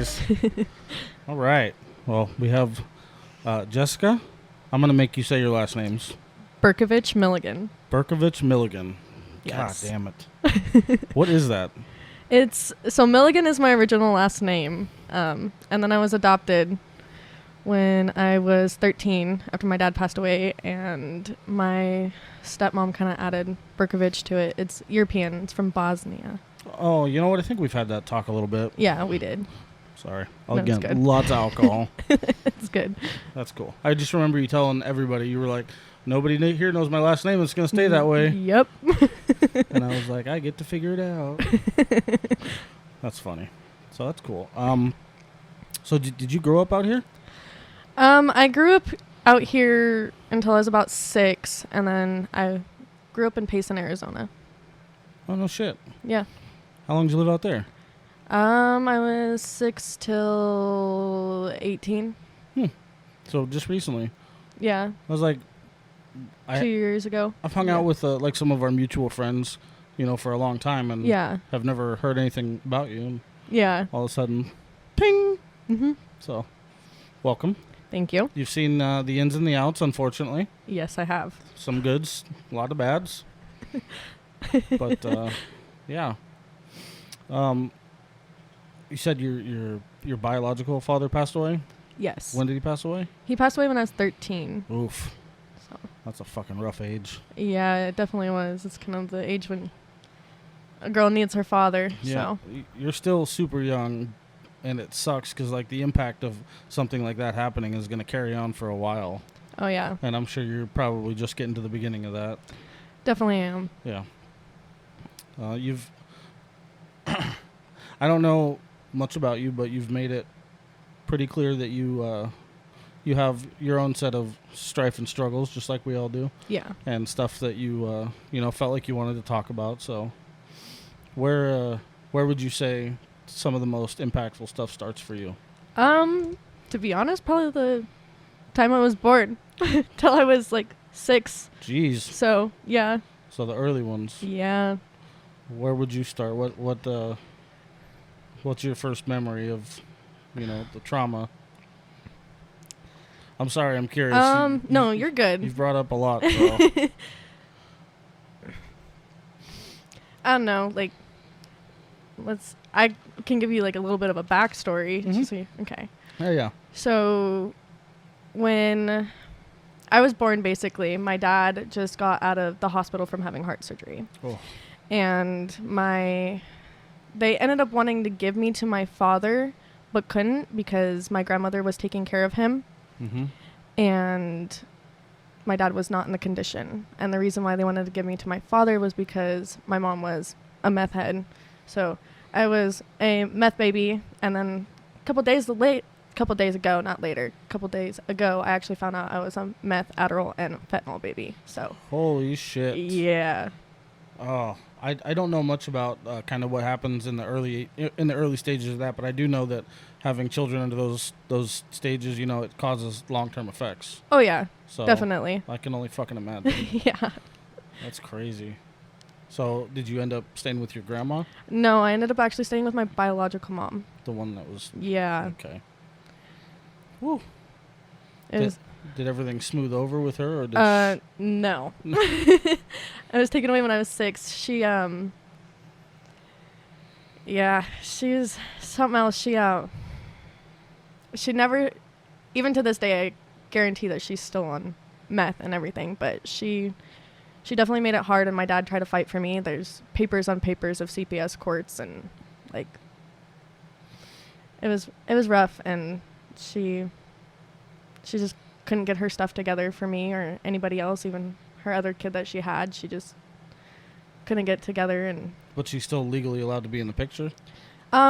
nice. All right. Well, we have Jessica. I'm going to make you say your last names. Brkovic-Milligan. Brkovic-Milligan. Yes. God damn it. What is that? So Milligan is my original last name. And then I was adopted when I was 13 after my dad passed away, and my stepmom kind of added Brkovic to it. It's European. It's from Bosnia. Oh, you know what? I think we've had that talk a little bit. Yeah, we did. Sorry. No, it's Again, good. lots of alcohol. It's good. That's cool. I just remember you telling everybody, you were like, nobody here knows my last name. It's going to stay that way. Yep. And I was like, I get to figure it out. That's funny. So that's cool. So did you grow up out here? I grew up out here until I was about 6, and then I grew up in Payson, Arizona. Oh, no shit. Yeah. How long did you live out there? I was 6 till 18. So just recently. Yeah. I was like, 2 years ago. I've hung out with like some of our mutual friends, for a long time, and have never heard anything about you. And Yeah. all of a sudden, ping. Mm-hmm. So, welcome. Thank you. You've seen the ins and the outs, unfortunately. Yes, I have. Some goods, a lot of bads. But yeah. You said your biological father passed away? Yes. When did he pass away? He passed away when I was 13. Oof. So. That's a fucking rough age. Yeah, it definitely was. It's kind of the age when a girl needs her father. Yeah. So. You're still super young, and it sucks because like the impact of something like that happening is going to carry on for a while. Oh, yeah. And I'm sure you're probably just getting to the beginning of that. Definitely am. Yeah. You've... I don't know much about you, but you've made it pretty clear that you have your own set of strife and struggles, just like we all do. Yeah. And stuff that you felt like you wanted to talk about. So, where would you say some of the most impactful stuff starts for you? To be honest, probably the time I was born, till I was like 6. Jeez. So yeah. So the early ones. Yeah. Where would you start? What's your first memory of, the trauma? I'm sorry, I'm curious. No, you're good. You've brought up a lot. So. I don't know, like, I can give you like a little bit of a backstory. Mm-hmm. Okay. Yeah. So when I was born, basically, my dad just got out of the hospital from having heart surgery. Oh. And they ended up wanting to give me to my father, but couldn't because my grandmother was taking care of him. Mm-hmm. And my dad was not in the condition. And the reason why they wanted to give me to my father was because my mom was a meth head. So I was a meth baby. And then a couple days ago, I actually found out I was a meth, Adderall, and fentanyl baby. So holy shit. Yeah. Oh, I don't know much about kind of what happens in the early stages of that, but I do know that having children under those stages, it causes long-term effects. Oh yeah, so definitely. I can only fucking imagine. Yeah. That's crazy. So did you end up staying with your grandma? No, I ended up actually staying with my biological mom. The one that was. Yeah. Okay. Woo. Did everything smooth over with her, or did no. I was taken away when I was 6. She was something else. She never, even to this day, I guarantee that she's still on meth and everything, but she definitely made it hard, and my dad tried to fight for me. There's papers on papers of CPS courts, and like it was rough, and she just couldn't get her stuff together for me or anybody else, even her other kid that she had. She just couldn't get together. But she's still legally allowed to be in the picture?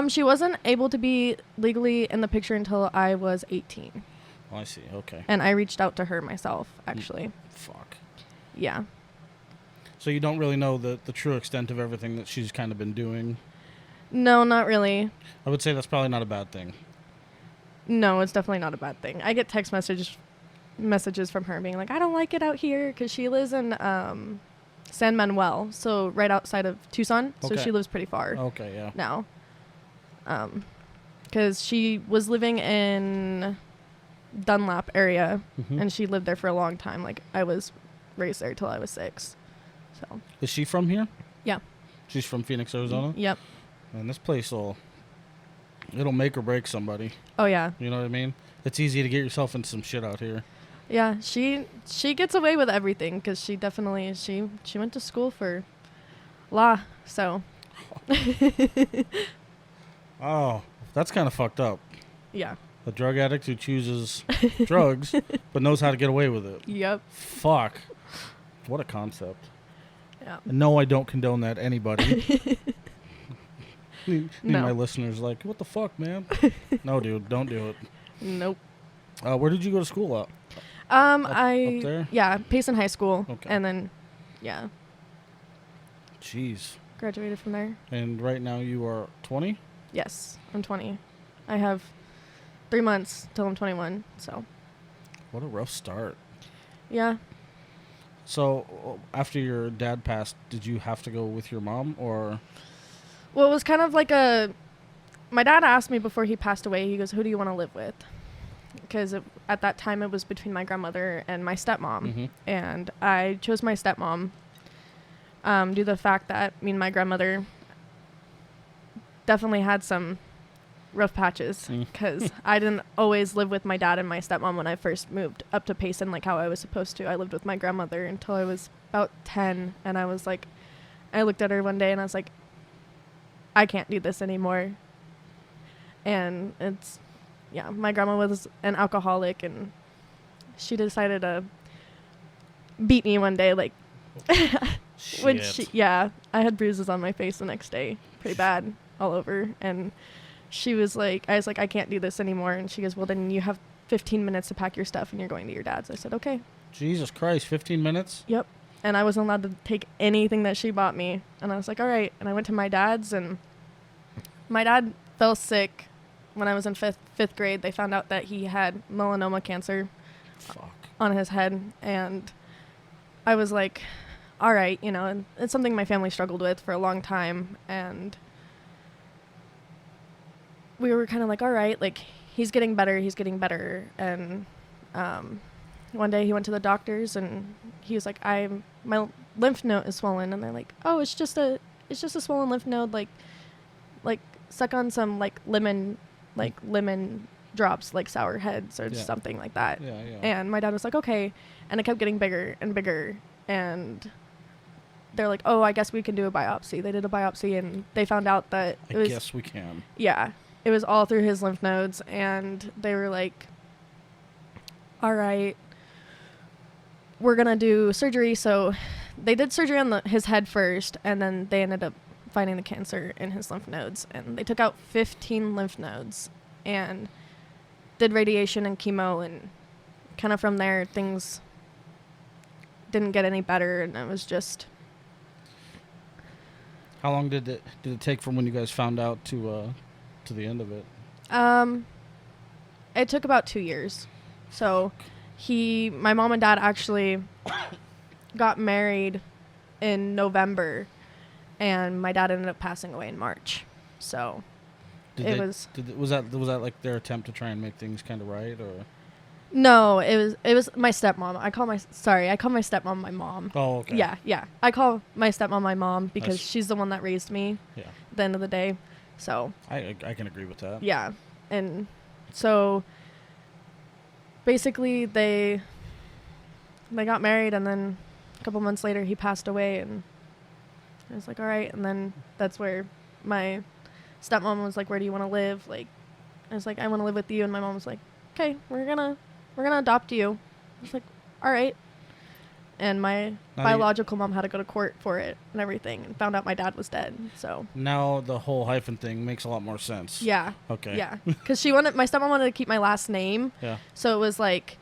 She wasn't able to be legally in the picture until I was 18. Oh, I see. Okay. And I reached out to her myself, actually. Fuck. Yeah. So you don't really know the true extent of everything that she's kind of been doing? No, not really. I would say that's probably not a bad thing. No, it's definitely not a bad thing. I get text messages from her being like, I don't like it out here, because she lives in San Manuel, so right outside of Tucson. Okay. So she lives pretty far. Okay, yeah. Now. because she was living in Dunlap area, Mm-hmm. and she lived there for a long time. Like, I was raised there till I was 6. So, Is she from here? yeah. She's from Phoenix, Arizona? Yep. And this place it'll make or break somebody. Oh, yeah. You know what I mean? It's easy to get yourself into some shit out here. Yeah, she gets away with everything because she definitely, she went to school for law, so. Oh, that's kind of fucked up. Yeah. A drug addict who chooses drugs but knows how to get away with it. Yep. Fuck. What a concept. Yeah. No, I don't condone that, anybody. No. My listeners like, what the fuck, man? No, dude, don't do it. Nope. Where did you go to school at? Up up there? Yeah, Payson High School. Okay. And then, yeah, Jeez. graduated from there. And right now you are 20? Yes, I'm 20. I have 3 months till I'm 21, so. What a rough start. Yeah. So, after your dad passed, did you have to go with your mom, or? Well, it was kind of like my dad asked me before he passed away, he goes, who do you want to live with? Because at that time it was between my grandmother and my stepmom. Mm-hmm. And I chose my stepmom due to the fact that me and my grandmother definitely had some rough patches because I didn't always live with my dad and my stepmom when I first moved up to Payson like how I was supposed to. I lived with my grandmother until I was about 10, and I was like, I looked at her one day and I was like, I can't do this anymore. And it's, yeah, my grandma was an alcoholic, and she decided to beat me one day, like, when I had bruises on my face the next day, pretty bad, all over, and she was like, I was like, I can't do this anymore, and she goes, well, then you have 15 minutes to pack your stuff, and you're going to your dad's. I said, okay. Jesus Christ, 15 minutes? Yep. And I wasn't allowed to take anything that she bought me, and I was like, all right, and I went to my dad's, and my dad fell sick when I was in fifth grade. They found out that he had melanoma cancer. Fuck. On his head, and I was like, all right, you know, and it's something my family struggled with for a long time, and we were kind of like, all right, like, he's getting better, and one day he went to the doctors, and he was like, my lymph node is swollen, and they're like, oh, it's just a swollen lymph node, like suck on some lemon drops, like sour heads or something like that. Yeah, yeah. And my dad was like, okay. And it kept getting bigger and bigger. And they're like, oh, I guess we can do a biopsy. They did a biopsy, and they found out that I guess we can. Yeah. It was all through his lymph nodes. And they were like, all right, we're going to do surgery. So they did surgery on his head first, and then they ended up finding the cancer in his lymph nodes. And they took out 15 lymph nodes and did radiation and chemo, and kind of from there things didn't get any better, and it was just. How long did it take from when you guys found out to the end of it? It took about 2 years. So my mom and dad actually got married in November, and my dad ended up passing away in March. So was that like their attempt to try and make things kind of right, or? No, it was my stepmom. I call my stepmom my mom. Oh, okay. Yeah. I call my stepmom my mom because she's the one that raised me. Yeah. At the end of the day, so. I can agree with that. Yeah, and so basically they got married, and then a couple months later he passed away, and I was like, all right. And then that's where my stepmom was like, where do you want to live? Like, I was like, I want to live with you. And my mom was like, okay, we're gonna adopt you. I was like, all right. And my biological mom had to go to court for it and everything, and found out my dad was dead. So now the whole hyphen thing makes a lot more sense. Yeah. Okay. Yeah, because my stepmom wanted to keep my last name. Yeah. So it was like,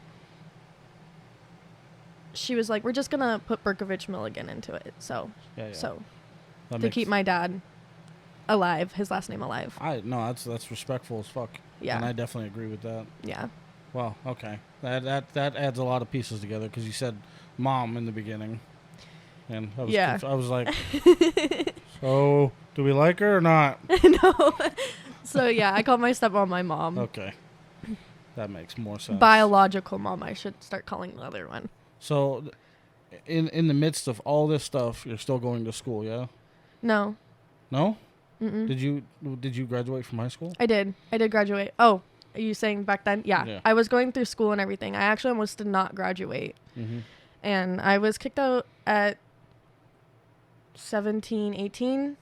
she was like, we're just gonna put Brkovic-Milligan into it. So so to keep my dad alive, his last name alive. That's respectful as fuck. Yeah. And I definitely agree with that. Yeah. Well, okay. That adds a lot of pieces together, because you said mom in the beginning, and I was like, so do we like her or not? No. So yeah, I call my stepmom my mom. Okay. That makes more sense. Biological mom, I should start calling the other one. So, in the midst of all this stuff, you're still going to school, yeah? No. No? Mm-mm. Did you graduate from high school? I did graduate. Oh, are you saying back then? Yeah. I was going through school and everything. I actually almost did not graduate. Mm-hmm. And I was kicked out at 17, 18.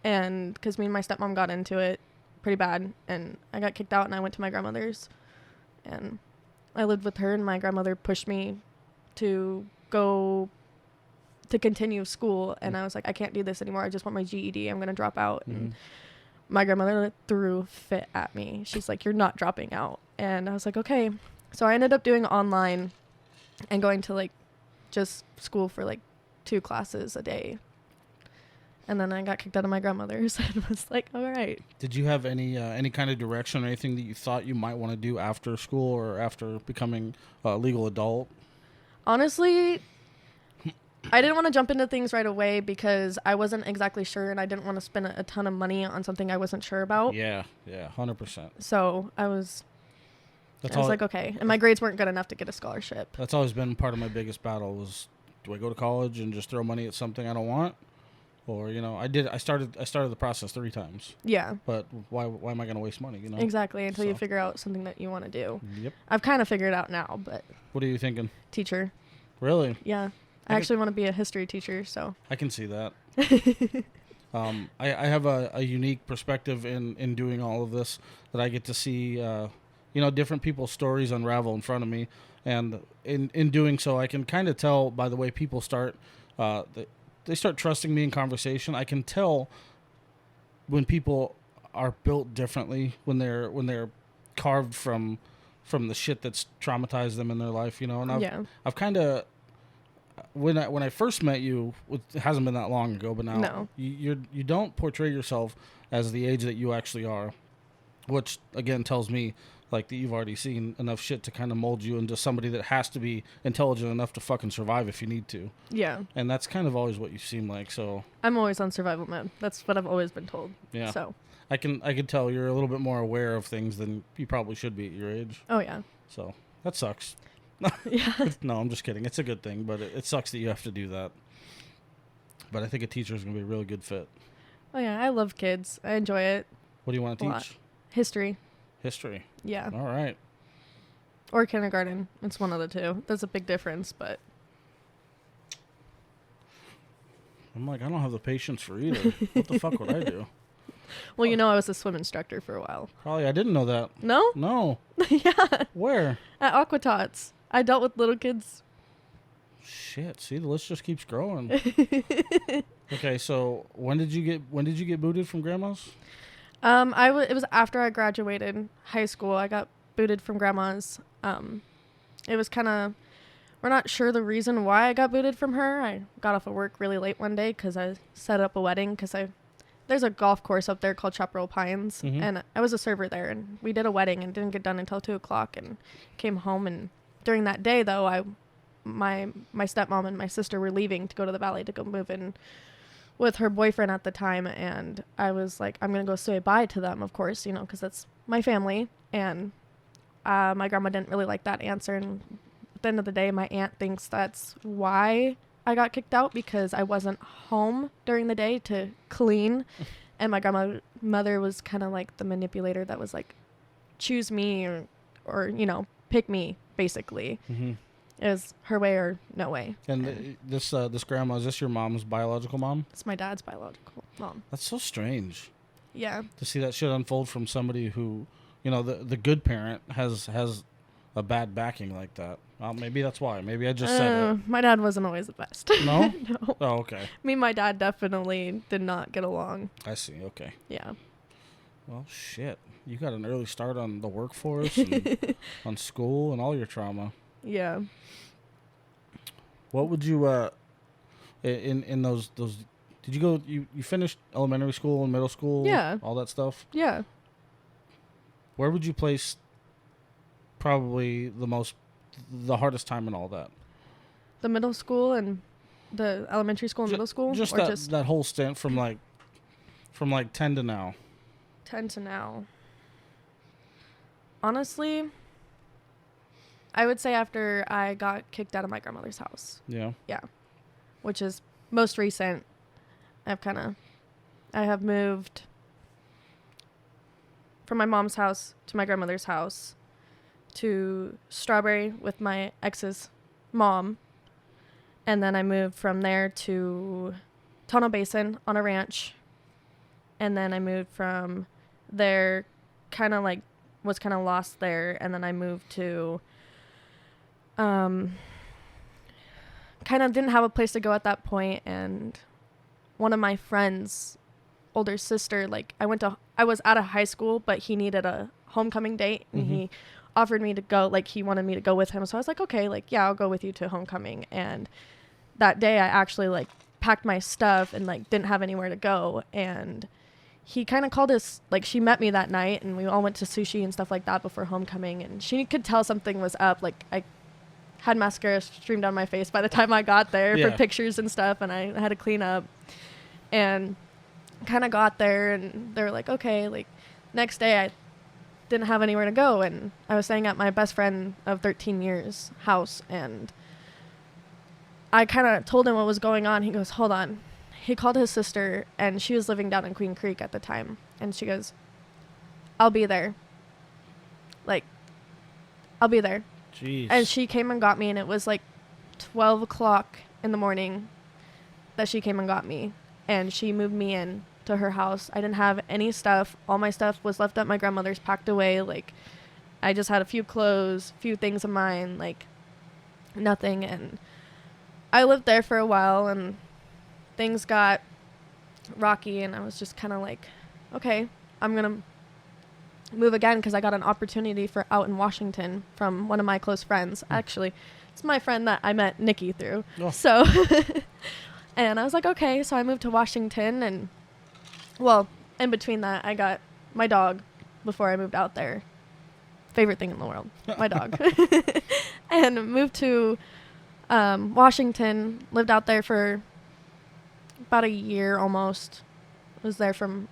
And because me and my stepmom got into it pretty bad. And I got kicked out and I went to my grandmother's. And I lived with her, and my grandmother pushed me to continue school. And I was like, I can't do this anymore. I just want my GED. I'm going to drop out. Mm-hmm. And my grandmother threw a fit at me. She's like, you're not dropping out. And I was like, okay. So I ended up doing online and going to like just school for like 2 classes a day. And then I got kicked out of my grandmother's and was like, all right. Did you have any kind of direction or anything that you thought you might want to do after school or after becoming a legal adult? Honestly, I didn't want to jump into things right away because I wasn't exactly sure, and I didn't want to spend a ton of money on something I wasn't sure about. Yeah, 100%. So I was like, okay. And my grades weren't good enough to get a scholarship. That's always been part of my biggest battle was, do I go to college and just throw money at something I don't want? Or, I started the process 3 times. Yeah. But why am I going to waste money, Exactly, until you figure out something that you want to do. Yep. I've kind of figured it out now, but... What are you thinking? Teacher. Really? Yeah. I actually want to be a history teacher, so... I can see that. I have a unique perspective in doing all of this, that I get to see, different people's stories unravel in front of me. And in doing so, I can kind of tell by the way people start... They start trusting me in conversation. I can tell when people are built differently, when they're carved from the shit that's traumatized them in their life, And I've kind of, when I first met you, it hasn't been that long ago, but now you don't portray yourself as the age that you actually are, which again tells me like that you've already seen enough shit to kind of mold you into somebody that has to be intelligent enough to fucking survive if you need to. Yeah. And that's kind of always what you seem like, so. I'm always on survival mode. That's what I've always been told. Yeah. So. I can tell you're a little bit more aware of things than you probably should be at your age. Oh, yeah. So, that sucks. Yeah. No, I'm just kidding. It's a good thing, but it sucks that you have to do that. But I think a teacher is going to be a really good fit. Oh, yeah. I love kids. I enjoy it. What do you want to teach? History. History. Yeah. All right. Or kindergarten. It's one of the two. That's a big difference, but. I'm like, I don't have the patience for either. What the fuck would I do? Well, I was a swim instructor for a while. Probably. I didn't know that. No? No. Yeah. Where? At Aquatots. I dealt with little kids. Shit. See, the list just keeps growing. Okay, so when did you get booted from grandma's? It was after I graduated high school. I got booted from grandma's. It was kind of, we're not sure the reason why I got booted from her. I got off of work really late one day because I set up a wedding there's a golf course up there called Chaparral Pines, and I was a server there, and we did a wedding and didn't get done until 2:00 and came home. And during that day though, my stepmom and my sister were leaving to go to the valley to go move in with her boyfriend at the time, and I was like, I'm gonna go say bye to them, of course, because that's my family. And my grandma didn't really like that answer, and at the end of the day, my aunt thinks that's why I got kicked out, because I wasn't home during the day to clean. And my grandmother was kind of like the manipulator that was like, choose me or pick me, basically. It was her way or no way. And this grandma, is this your mom's biological mom? It's my dad's biological mom. That's so strange. Yeah. To see that shit unfold from somebody who, the good parent has a bad backing like that. Well, maybe that's why. Maybe I just said it. My dad wasn't always the best. No? No. Oh, okay. Me and my dad definitely did not get along. I see. Okay. Yeah. Well, shit. You got an early start on the workforce and on school and all your trauma. Yeah. What would you in those did you go you finished elementary school and middle school? Yeah. All that stuff? Yeah. Where would you place probably the hardest time in all that? The middle school and the elementary school and middle school? Just that whole stint from 10 to now. 10 to now. Honestly, I would say after I got kicked out of my grandmother's house. Yeah. Yeah. Which is most recent. I have moved from my mom's house to my grandmother's house to Strawberry with my ex's mom. And then I moved from there to Tonto Basin on a ranch. And then I moved from there, was kind of lost there. And then I moved to, kind of didn't have a place to go at that point. And one of my friends' older sister, I was out of high school, but he needed a homecoming date. And he offered me to go, he wanted me to go with him. So I was like, okay, yeah, I'll go with you to homecoming. And that day I actually packed my stuff and didn't have anywhere to go. And he kind of called us, she met me that night and we all went to sushi and stuff like that before homecoming. And she could tell something was up. I had mascara stream down my face by the time I got there for pictures and stuff. And I had to clean up and kind of got there and they were like, okay, next day I didn't have anywhere to go. And I was staying at my best friend of 13 years house. And I kind of told him what was going on. He goes, hold on. He called his sister, and she was living down in Queen Creek at the time. And she goes, I'll be there. I'll be there. Jeez. And she came and got me, and it was 12 o'clock in the morning that she came and got me. And she moved me in to her house. I didn't have any stuff. All my stuff was left at my grandmother's, packed away. I just had a few clothes, few things of mine, nothing. And I lived there for a while, and things got rocky, and I was just kind of okay, I'm going to move again because I got an opportunity for out in Washington from one of my close friends. Actually, it's my friend that I met Nikki through. Oh. So, and I was like, okay, so I moved to Washington, and, well, in between that, I got my dog before I moved out there. Favorite thing in the world, my dog. And moved to Washington, lived out there for about a year almost. Was there from,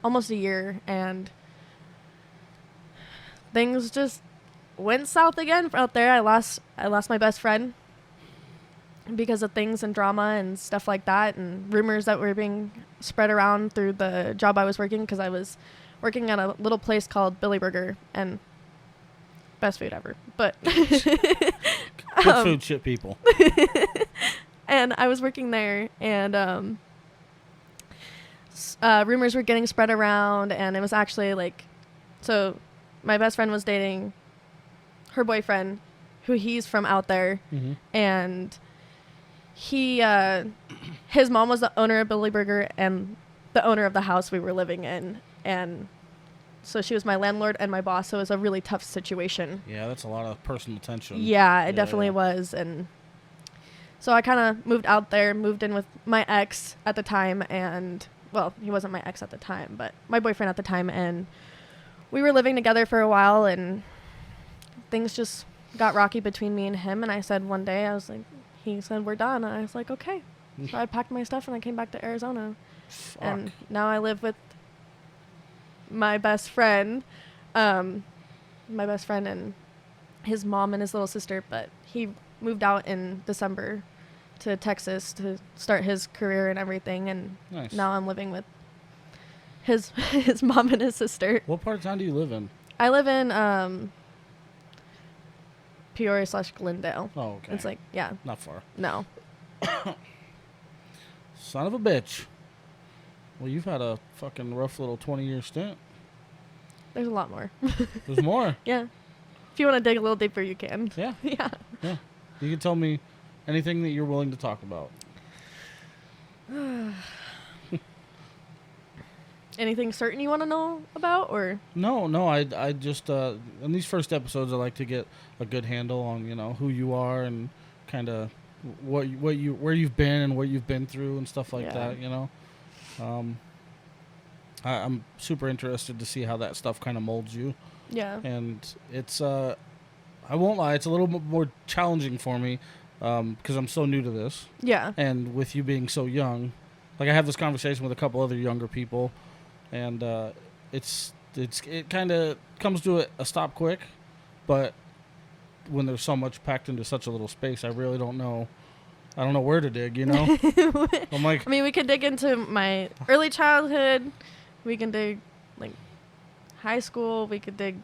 almost a year, and things just went south again out there. I lost my best friend because of things and drama and stuff like that, and rumors that were being spread around through the job I was working, because I was working at a little place called Billy Burger, and best food ever, but good food, shit people. And I was working there, and rumors were getting spread around, and it was actually so my best friend was dating her boyfriend, who he's from out there, and he his mom was the owner of Billy Burger and the owner of the house we were living in, and so she was my landlord and my boss, so it was a really tough situation. Yeah, that's a lot of personal tension. Yeah, it definitely was. And so I kind of moved out there, moved in with my ex at the time, and, well, he wasn't my ex at the time, but my boyfriend at the time, and we were living together for a while, and things just got rocky between me and him, and I said one day, he said, we're done, and I was like, okay. So I packed my stuff, and I came back to Arizona. Fuck. And now I live with my best friend and his mom and his little sister, but he moved out in December to Texas to start his career and everything, and nice. Now I'm living with his mom and his sister. What part of town do you live in? I live in Peoria/Glendale. Oh, okay. It's not far. No. Son of a bitch. Well, you've had a fucking rough little 20-year stint. There's a lot more. There's more. Yeah. If you want to dig a little deeper, you can. Yeah. Yeah. Yeah. You can tell me anything that you're willing to talk about. Anything certain you want to know about, or? No. I just in these first episodes, I like to get a good handle on who you are and kind of where you've been and what you've been through and stuff like that. I'm super interested to see how that stuff kind of molds you. Yeah. And it's I won't lie, it's a little bit more challenging for me because I'm so new to this. Yeah. And with you being so young, I have this conversation with a couple other younger people, and it kind of comes to a stop quick, but when there's so much packed into such a little space, I really don't know. I don't know where to dig, you know? I'm like, I mean, we could dig into my early childhood. We can dig, like, high school. We could dig...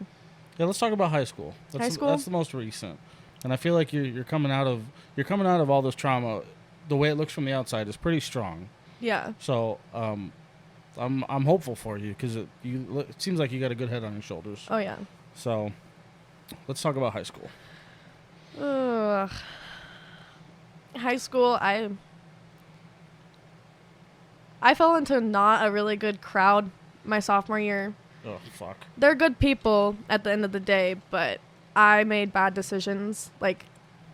yeah, let's talk about high school. High school? That's the most recent. And I feel like you're coming out of all this trauma. The way it looks from the outside is pretty strong. Yeah. So, I'm hopeful for you because it seems like you got a good head on your shoulders. Oh, yeah. So, let's talk about high school. Ugh. High school, I fell into not a really good crowd my sophomore year. Oh, fuck. They're good people at the end of the day, but I made bad decisions. Like,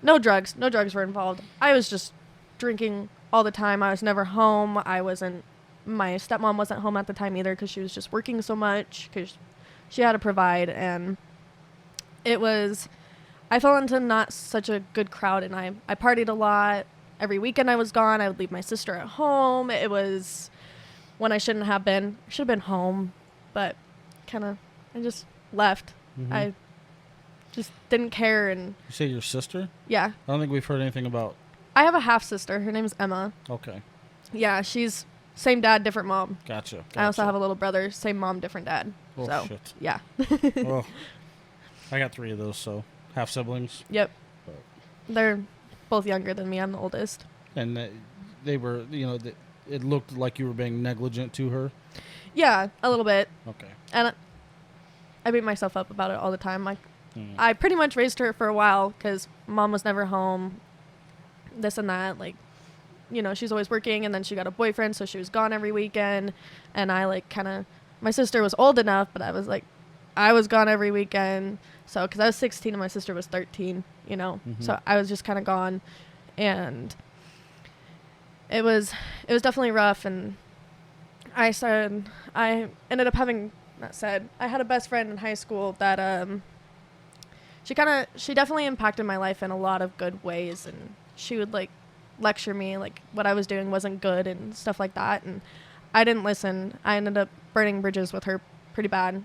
no drugs were involved. I was just drinking all the time. I was never home. My stepmom wasn't home at the time either because she was just working so much because she had to provide. And I fell into not such a good crowd, and I partied a lot. Every weekend I was gone. I would leave my sister at home. It was when I shouldn't have been. I should have been home, but I just left. Mm-hmm. I just didn't care. And you say your sister? Yeah. I don't think we've heard anything about... I have a half-sister. Her name's Emma. Okay. Yeah, she's same dad, different mom. Gotcha. I also have a little brother, same mom, different dad. Oh, so, shit. Yeah. Well, I got 3 of those, so half siblings. Yep. But. They're both younger than me. I'm the oldest. And they were, it looked like you were being negligent to her? Yeah, a little bit. Okay. And I beat myself up about it all the time. I pretty much raised her for a while because mom was never home, this and that. Like, she's always working, and then she got a boyfriend, so she was gone every weekend. And I my sister was old enough, but I was gone every weekend. So, because I was 16 and my sister was 13, Mm-hmm. So I was just kind of gone, and it was definitely rough. And I ended up having, I had a best friend in high school that, she definitely impacted my life in a lot of good ways. And she would lecture me, what I was doing wasn't good and stuff like that. And I didn't listen. I ended up burning bridges with her pretty bad.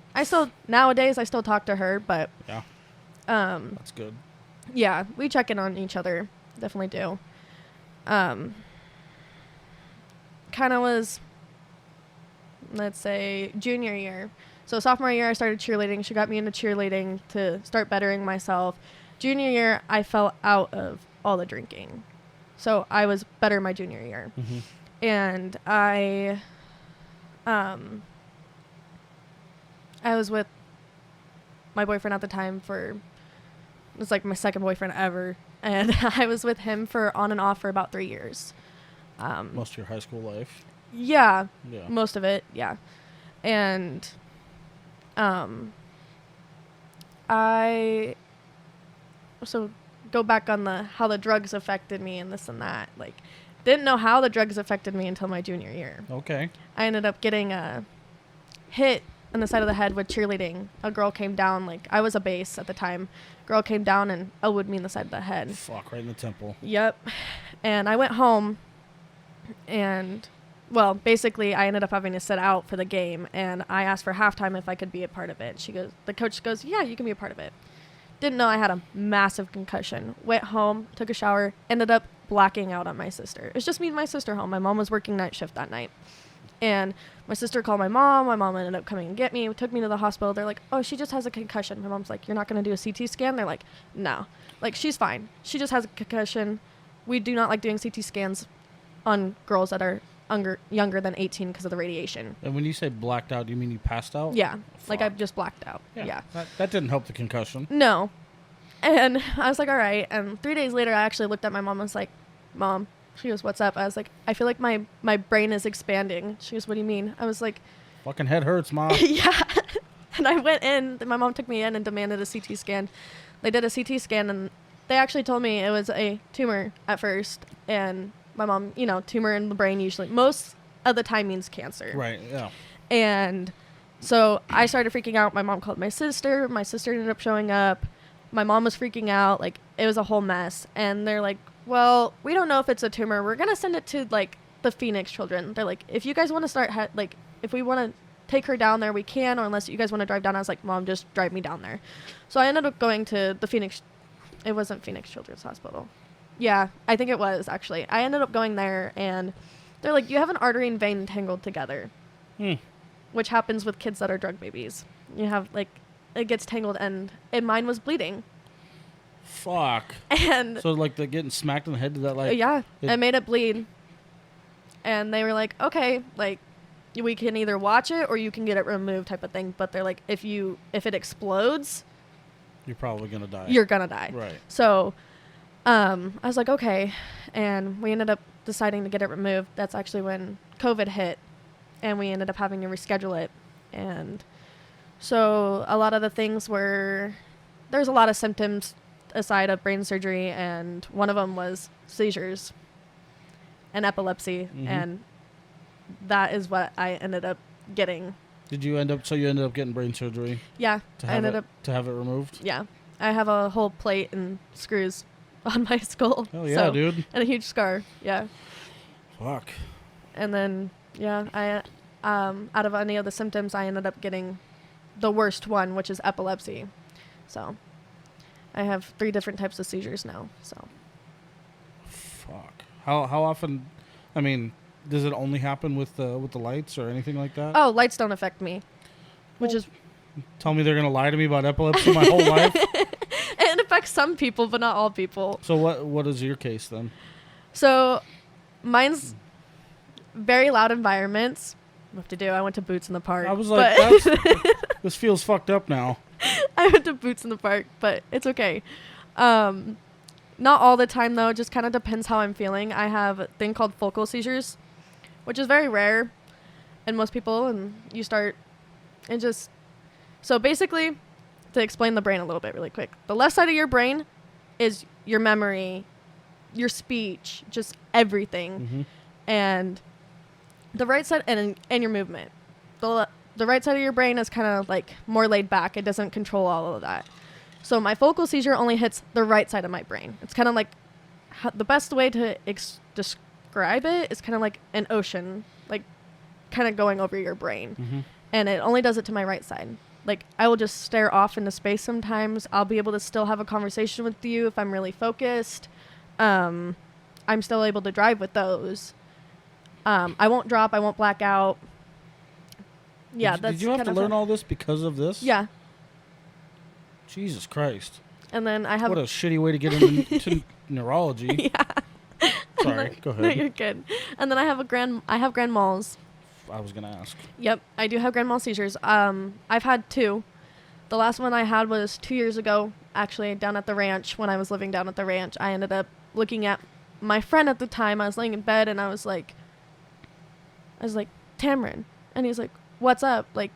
Nowadays I still talk to her, but yeah. That's good. Yeah, we check in on each other. Definitely do. Kind of was, let's say, junior year. So sophomore year, I started cheerleading. She got me into cheerleading to start bettering myself. Junior year, I fell out of all the drinking. So I was better my junior year. Mm-hmm. And I was with my boyfriend at the time it was my second boyfriend ever. And I was with him on and off for about 3 years. Most of your high school life? Yeah. Yeah. Most of it, yeah. And so go back on how the drugs affected me and this and that. Didn't know how the drugs affected me until my junior year. Okay. I ended up getting hit in the side of the head with cheerleading. A girl came down, I was a base at the time. Girl came down and elbowed me in the side of the head. Fuck, right in the temple. Yep. And I went home, and, well, basically I ended up having to sit out for the game, and I asked for halftime if I could be a part of it. The coach goes, yeah, you can be a part of it. Didn't know I had a massive concussion. Went home, took a shower, ended up blacking out on my sister. It was just me and my sister home. My mom was working night shift that night. And my sister called my mom. My mom ended up coming and get me, took me to the hospital. They're like, oh, she just has a concussion. My mom's like, you're not going to do a CT scan? They're like, no. She's fine. She just has a concussion. We do not like doing CT scans on girls that are younger than 18 because of the radiation. And when you say blacked out, do you mean you passed out? Yeah. Fuck. I just blacked out. Yeah. That didn't help the concussion. No. And I was like, all right. And 3 days later, I actually looked at my mom and was like, Mom. She goes, what's up? I was like, I feel like my brain is expanding. She goes, what do you mean? I was like, fucking head hurts, Mom. yeah. And I went in. My mom took me in and demanded a CT scan. They did a CT scan, and they actually told me it was a tumor at first. And my mom, tumor in the brain usually, most of the time means cancer. Right, yeah. And so I started freaking out. My mom called my sister. My sister ended up showing up. My mom was freaking out. It was a whole mess. And they're like, well, we don't know if it's a tumor. We're going to send it to, the Phoenix children. They're like, if you guys want to start, if we want to take her down there, we can, or unless you guys want to drive down. I was like, Mom, just drive me down there. So I ended up going to the Phoenix. It wasn't Phoenix Children's Hospital. Yeah, I think it was, actually. I ended up going there, and they're like, you have an artery and vein tangled together, which happens with kids that are drug babies. You have, like, it gets tangled, and mine was bleeding. Fuck. And so, like, they're getting smacked in the head to that, like... Yeah, it made it bleed. And they were like, okay, like, we can either watch it or you can get it removed type of thing. But they're like, if it explodes... You're probably going to die. You're going to die. Right. So, I was like, okay. And we ended up deciding to get it removed. That's actually when COVID hit. And we ended up having to reschedule it. And so a lot of the things were... There's a lot of symptoms aside of brain surgery. And one of them was seizures and epilepsy. Mm-hmm. And that is what I ended up getting. Did you end up getting brain surgery? Yeah. To have it removed? Yeah. I have a whole plate and screws on my skull. Oh yeah, dude. And a huge scar. Yeah. Fuck. And then, yeah, I out of any of the symptoms, I ended up getting the worst one, which is epilepsy. So I have 3 different types of seizures now. So. Fuck. How often? I mean, does it only happen with the lights or anything like that? Oh, lights don't affect me, which is... Tell me they're going to lie to me about epilepsy my whole life? It affects some people, but not all people. So what is your case then? So mine's very loud environments. What to do? I went to Boots in the Park. I was like, this feels fucked up now. I went to Boots in the Park, but it's okay. Not all the time, though. It just kind of depends how I'm feeling. I have a thing called focal seizures, which is very rare in most people. And you start... and just... So basically, to explain the brain a little bit really quick. The left side of your brain is your memory, your speech, just everything. Mm-hmm. And the right side... and your movement. The right side of your brain is kind of like more laid back. It doesn't control all of that. So my focal seizure only hits the right side of my brain. It's kind of like the best way to describe it is kind of like an ocean, like kind of going over your brain. Mm-hmm. And it only does it to my right side. Like I will just stare off into space sometimes. I'll be able to still have a conversation with you if I'm really focused. I'm still able to drive with those. I won't drop. I won't black out. Yeah, did you have to learn all this because of this? Yeah. Jesus Christ. And then I have... What a shitty way to get into neurology. Yeah. Sorry, go ahead. No, you're good. And then I have grand malls. I was going to ask. Yep, I do have grand mal seizures. I've had 2. The last one I had was 2 years ago, actually, down at the ranch. When I was living down at the ranch, I ended up looking at my friend at the time. I was laying in bed, and I was like, Tamron. And he's like, what's up? Like,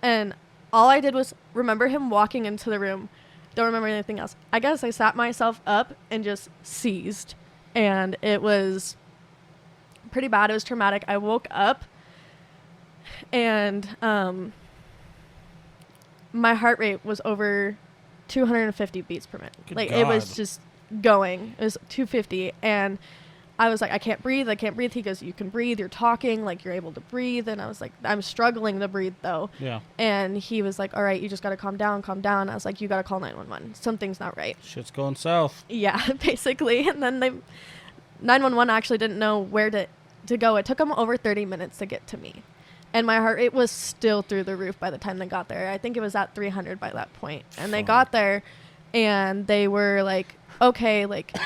and all I did was remember him walking into the room. Don't remember anything else. I guess I sat myself up and just seized. And it was pretty bad. It was traumatic. I woke up and my heart rate was over 250 beats per minute. Good like God. It was just going. It was 250. And I was like, I can't breathe. He goes, you can breathe. You're talking. Like, you're able to breathe. And I was like, I'm struggling to breathe, though. Yeah. And he was like, all right, you just got to calm down. I was like, you got to call 911. Something's not right. Shit's going south. Yeah, basically. And then 911 actually didn't know where to go. It took them over 30 minutes to get to me. And my heart rate was still through the roof by the time they got there. I think it was at 300 by that point. And they got there, and they were like, okay, like...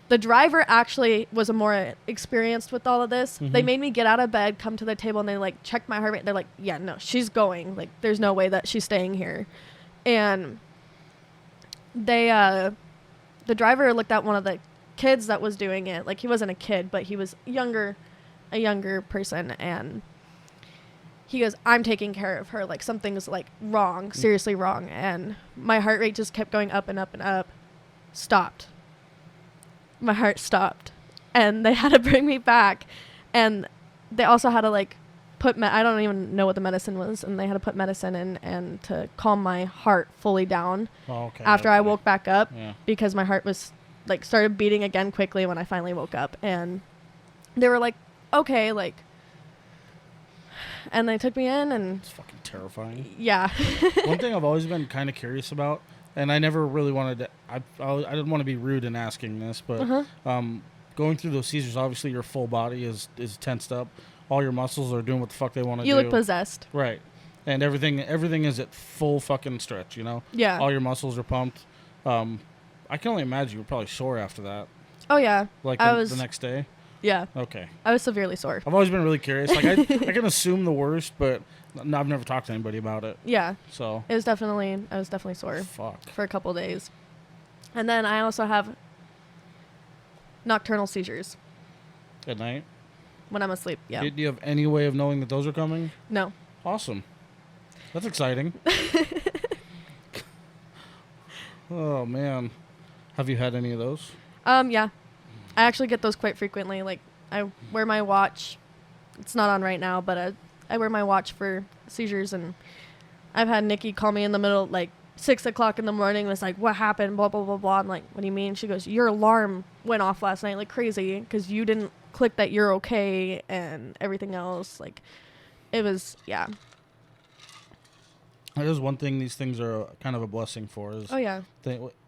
The driver actually was more experienced with all of this. Mm-hmm. They made me get out of bed, come to the table, and they, like, checked my heart rate. They're like, yeah, no, she's going. Like, there's no way that she's staying here. And they, the driver looked at one of the kids that was doing it. Like, he wasn't a kid, but he was a younger person. And he goes, I'm taking care of her. Like, something's, like, wrong, seriously wrong. And my heart rate just kept going up and up and up. Stopped. My heart stopped, and they had to bring me back, and they also had to like put I don't even know what the medicine was, and they had to put medicine in and to calm my heart fully down. After I woke back up, because my heart was like started beating again quickly when I finally woke up, and they were like, okay, like And they took me in, and It's fucking terrifying. yeah. One thing I've always been kind of curious about, and I never really wanted to, I didn't want to be rude in asking this, but going through those seizures, obviously your full body is tensed up. All your muscles are doing what the fuck they want to do. You look possessed. Right. And everything is at full fucking stretch, you know? Yeah. All your muscles are pumped. I can only imagine you were probably sore after that. Oh, yeah. Like the next day? Yeah. Okay. I was severely sore. I've always been really curious. Like, I can assume the worst, but I've never talked to anybody about it. Yeah. So. I was definitely sore. Fuck. For a couple days. And then I also have nocturnal seizures. At night? When I'm asleep, yeah. Do you have any way of knowing that those are coming? No. Awesome. That's exciting. Oh, man. Have you had any of those? Yeah. I actually get those quite frequently. Like, I wear my watch. It's not on right now, but I wear my watch for seizures, and I've had Nikki call me in the middle, like, 6 o'clock in the morning, was like, what happened, blah, blah, blah, blah. I'm like, what do you mean? She goes, your alarm went off last night like crazy because you didn't click that you're okay and everything else. Like, it was, yeah. That is one thing these things are kind of a blessing for. Is oh, yeah.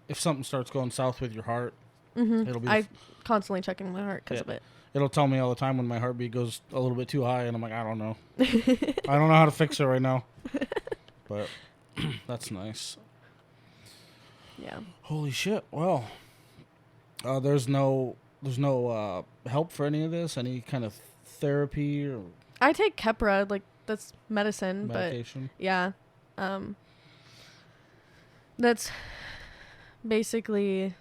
If something starts going south with your heart, Mm-hmm. it'll be... I'm constantly checking my heart because of it. It'll tell me all the time when my heartbeat goes a little bit too high, and I'm like, I don't know. I don't know how to fix it right now. But that's nice. Yeah. Holy shit. Well, there's no help for any of this? Any kind of therapy or I take Keppra, like, that's medicine, medication? but yeah. That's basically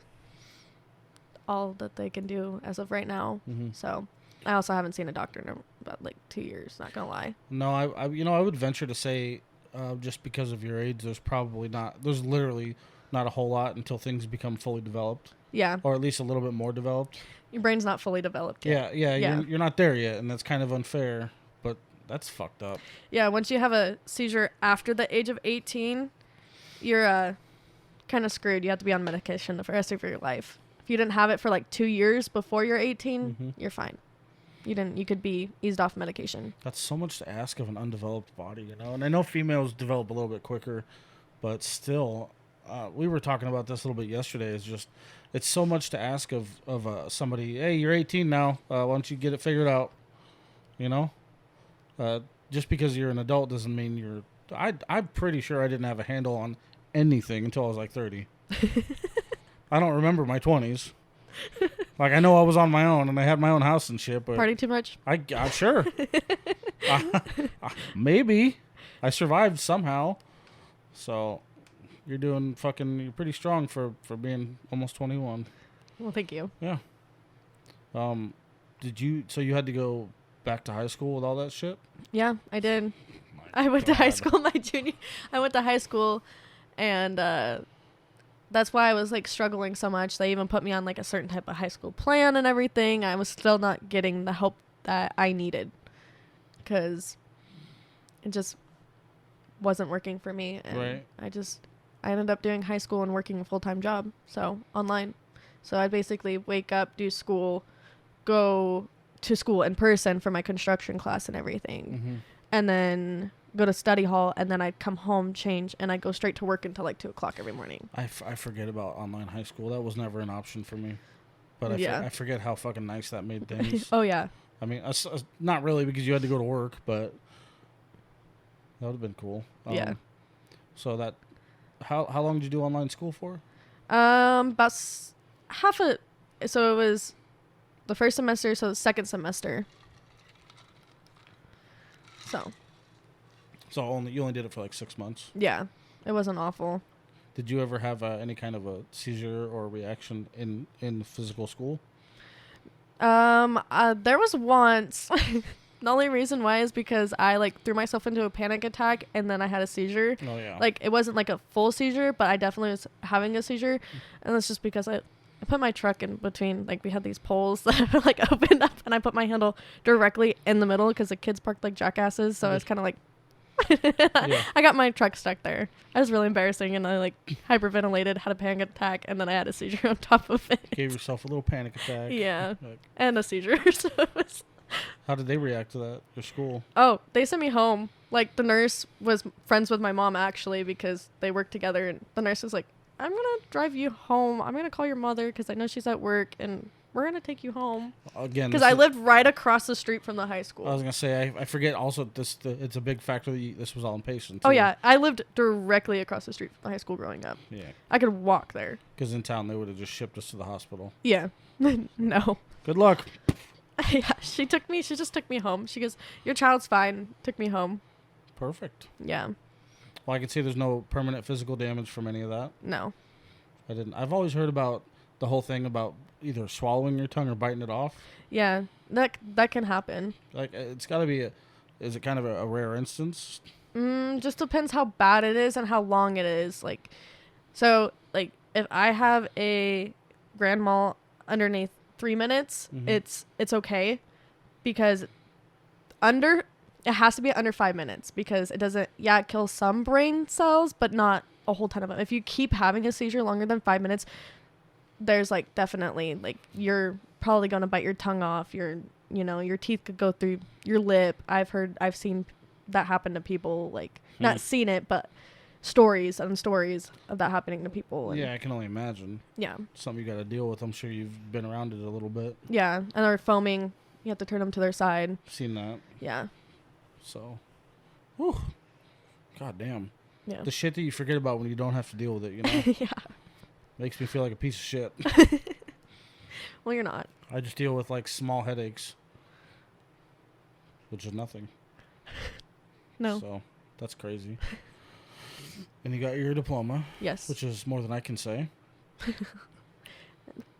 all that they can do as of right now. Mm-hmm. So I also haven't seen a doctor in about like 2 years, not gonna lie. No, I would venture to say just because of your age, there's literally not a whole lot until things become fully developed. Yeah. Or at least a little bit more developed. Your brain's not fully developed yet. Yeah. Yeah. You're not there yet, and that's kind of unfair, but that's fucked up. Yeah, once you have a seizure after the age of 18, you're kind of screwed. You have to be on medication the rest of your life. If you didn't have it for like 2 years before you're 18, you're fine. You could be eased off medication. That's so much to ask of an undeveloped body, you know? And I know females develop a little bit quicker, but still, we were talking about this a little bit yesterday. It's so much to ask of somebody, hey, you're 18 now. Why don't you get it figured out? You know? Just because you're an adult doesn't mean you're... I'm pretty sure I didn't have a handle on anything until I was like 30. I don't remember my 20s. Like, I know I was on my own and I had my own house and shit, but... Party too much? I'm sure. Maybe. I survived somehow. So, you're pretty strong for being almost 21. Well, thank you. Yeah. So you had to go back to high school with all that shit? Yeah, I did. My I went to God. high school I went to high school, and that's why I was like struggling so much. They even put me on like a certain type of high school plan and everything. I was still not getting the help that I needed because it just wasn't working for me. And Right. I ended up doing high school and working a full-time job, so online. So I'd basically wake up, do school, go to school in person for my construction class and everything, and then go to study hall, and then I'd come home, change, and I'd go straight to work until like 2 o'clock every morning. I forget about online high school. That was never an option for me. But Yeah. I forget how fucking nice that made things. Oh, yeah. I mean, not really because you had to go to work, but that would have been cool. Yeah. So how long did you do online school for? About half a... So it was the first semester, so the second semester. So You only did it for like 6 months. yeah, it wasn't awful. Did you ever have any kind of a seizure or reaction in physical school? There was once. The only reason why is because I like threw myself into a panic attack and then I had a seizure. Oh yeah. Like it wasn't like a full seizure, but I definitely was having a seizure, and that's just because I put my truck in between, like we had these poles that like opened up, and I put my handle directly in the middle because the kids parked like jackasses, so I was kind of like, Yeah. I got my truck stuck there. It was really embarrassing, and I like hyperventilated, had a panic attack, and then I had a seizure on top of it. Gave yourself a little panic attack. Yeah, Like, and a seizure. So it was How did they react to that? Your school? Oh, they sent me home. Like, the nurse was friends with my mom, actually, because they worked together. And the nurse was like, I'm going to drive you home. I'm going to call your mother because I know she's at work. And we're going to take you home. Again, because I lived right across the street from the high school. I was going to say, I forget also it's a big factor that this was all inpatient. Oh, yeah. I lived directly across the street from the high school growing up. Yeah. I could walk there. Because in town, they would have just shipped us to the hospital. Yeah. No. Good luck. Yeah, she just took me home. She goes, your child's fine. Took me home. Perfect. Yeah. Well, I can see there's no permanent physical damage from any of that. No. I've always heard about the whole thing about either swallowing your tongue or biting it off. Yeah, that can happen. Like, it's got to be is it kind of a rare instance? Just depends how bad it is and how long it is. Like, so, like, if I have a grand mal underneath 3 minutes, it's okay, because it has to be under 5 minutes, because it kills some brain cells, but not a whole ton of them. If you keep having a seizure longer than 5 minutes, there's like definitely like you're probably going to bite your tongue off. Your teeth could go through your lip. I've seen that happen to people, like not seen it, but stories of that happening to people. And yeah, I can only imagine. Yeah. Something you got to deal with. I'm sure you've been around it a little bit. Yeah, and they're foaming. You have to turn them to their side. Seen that. Yeah. So, whew. God damn. Yeah. The shit that you forget about when you don't have to deal with it, you know? Yeah. Makes me feel like a piece of shit. Well, you're not. I just deal with like small headaches, which is nothing. No. So, that's crazy. And you got your diploma. Yes. Which is more than I can say.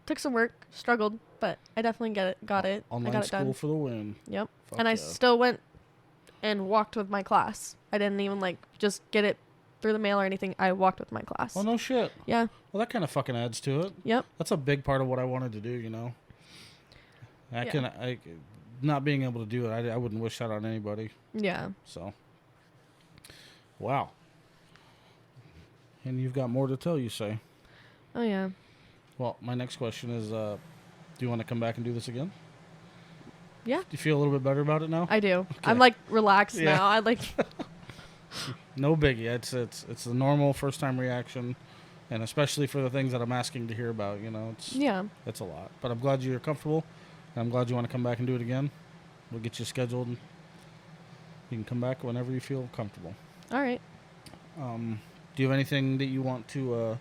Took some work, struggled, but I definitely got it. Online I got it school done. for the win. Yep. Fuck and I yeah. still went and walked with my class. I didn't even like just get it through the mail or anything. I walked with my class. Oh, no shit. Yeah. Well, that kind of fucking adds to it. Yep. That's a big part of what I wanted to do, you know? Not being able to do it, I wouldn't wish that on anybody. Yeah. So, wow. And you've got more to tell, you say? Oh, yeah. Well, my next question is, do you want to come back and do this again? Yeah. Do you feel a little bit better about it now? I do. Okay. I'm like relaxed Yeah. now. I like. No biggie. It's the normal first time reaction, and especially for the things that I'm asking to hear about. You know, it's a lot. But I'm glad you're comfortable, and I'm glad you want to come back and do it again. We'll get you scheduled. You can come back whenever you feel comfortable. All right. Do you have anything that you want to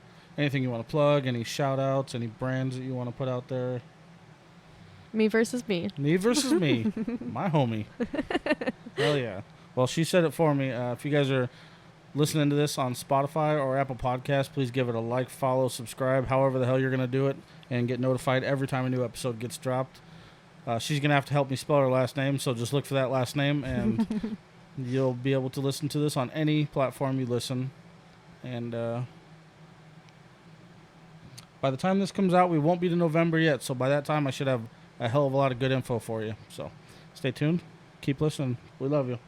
plug? Any shout outs? Any brands that you want to put out there? Me versus me. Me versus me. My homie. Hell yeah. Well, she said it for me. If you guys are listening to this on Spotify or Apple Podcasts, please give it a like, follow, subscribe, however the hell you're going to do it, and get notified every time a new episode gets dropped. She's going to have to help me spell her last name, so just look for that last name, and you'll be able to listen to this on any platform you listen. And by the time this comes out, we won't be to November yet, so by that time I should have a hell of a lot of good info for you. So stay tuned. Keep listening. We love you.